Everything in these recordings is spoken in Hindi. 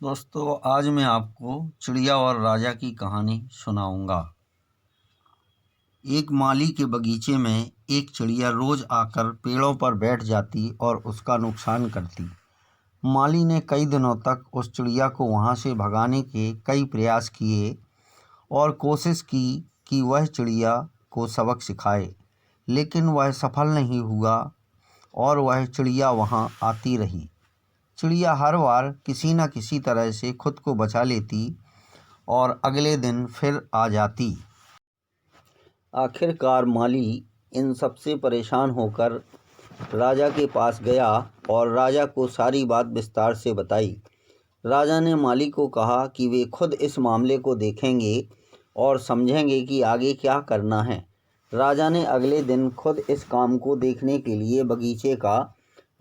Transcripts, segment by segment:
दोस्तों, आज मैं आपको चिड़िया और राजा की कहानी सुनाऊंगा। एक माली के बगीचे में एक चिड़िया रोज आकर पेड़ों पर बैठ जाती और उसका नुकसान करती। माली ने कई दिनों तक उस चिड़िया को वहां से भगाने के कई प्रयास किए और कोशिश की कि वह चिड़िया को सबक सिखाए, लेकिन वह सफल नहीं हुआ और वह चिड़िया वहां आती रही। चिड़िया हर बार किसी न किसी तरह से खुद को बचा लेती और अगले दिन फिर आ जाती। आखिरकार माली इन सब से परेशान होकर राजा के पास गया और राजा को सारी बात विस्तार से बताई। राजा ने माली को कहा कि वे खुद इस मामले को देखेंगे और समझेंगे कि आगे क्या करना है। राजा ने अगले दिन खुद इस काम को देखने के लिए बगीचे का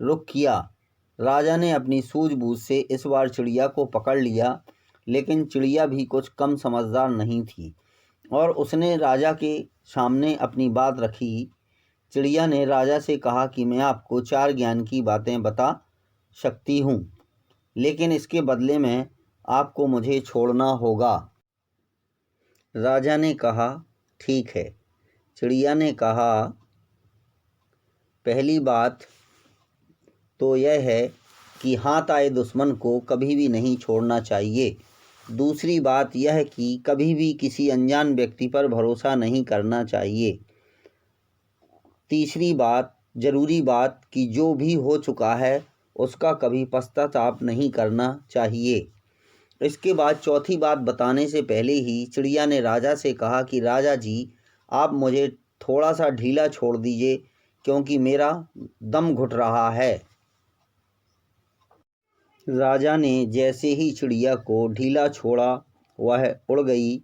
रुख किया। राजा ने अपनी सूझबूझ से इस बार चिड़िया को पकड़ लिया, लेकिन चिड़िया भी कुछ कम समझदार नहीं थी और उसने राजा के सामने अपनी बात रखी। चिड़िया ने राजा से कहा कि मैं आपको 4 ज्ञान की बातें बता सकती हूँ, लेकिन इसके बदले में आपको मुझे छोड़ना होगा। राजा ने कहा, ठीक है। चिड़िया ने कहा, पहली बात तो यह है कि हाथ आए दुश्मन को कभी भी नहीं छोड़ना चाहिए। दूसरी बात यह है कि कभी भी किसी अनजान व्यक्ति पर भरोसा नहीं करना चाहिए। तीसरी बात, ज़रूरी बात कि जो भी हो चुका है उसका कभी पश्चाताप नहीं करना चाहिए। इसके बाद चौथी बात बताने से पहले ही चिड़िया ने राजा से कहा कि राजा जी, आप मुझे थोड़ा सा ढीला छोड़ दीजिए, क्योंकि मेरा दम घुट रहा है। राजा ने जैसे ही चिड़िया को ढीला छोड़ा, वह उड़ गई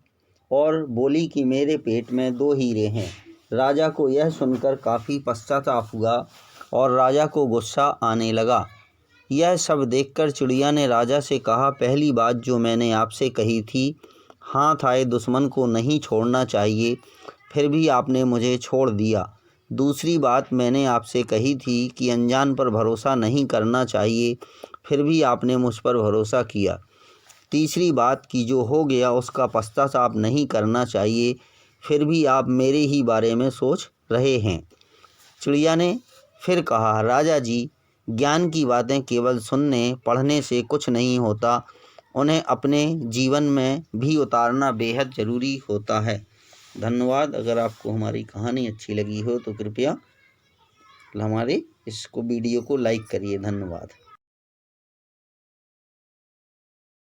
और बोली कि मेरे पेट में 2 हीरे हैं। राजा को यह सुनकर काफ़ी पश्चाताप हुआ और राजा को गुस्सा आने लगा। यह सब देखकर चिड़िया ने राजा से कहा, पहली बात जो मैंने आपसे कही थी, हाथ आए दुश्मन को नहीं छोड़ना चाहिए, फिर भी आपने मुझे छोड़ दिया। दूसरी बात मैंने आपसे कही थी कि अनजान पर भरोसा नहीं करना चाहिए, फिर भी आपने मुझ पर भरोसा किया। तीसरी बात कि जो हो गया उसका पश्चाताप नहीं करना चाहिए, फिर भी आप मेरे ही बारे में सोच रहे हैं। चिड़िया ने फिर कहा, राजा जी, ज्ञान की बातें केवल सुनने पढ़ने से कुछ नहीं होता, उन्हें अपने जीवन में भी उतारना बेहद ज़रूरी होता है। धन्यवाद। अगर आपको हमारी कहानी अच्छी लगी हो तो कृपया हमारे इसको वीडियो को लाइक करिए। धन्यवाद।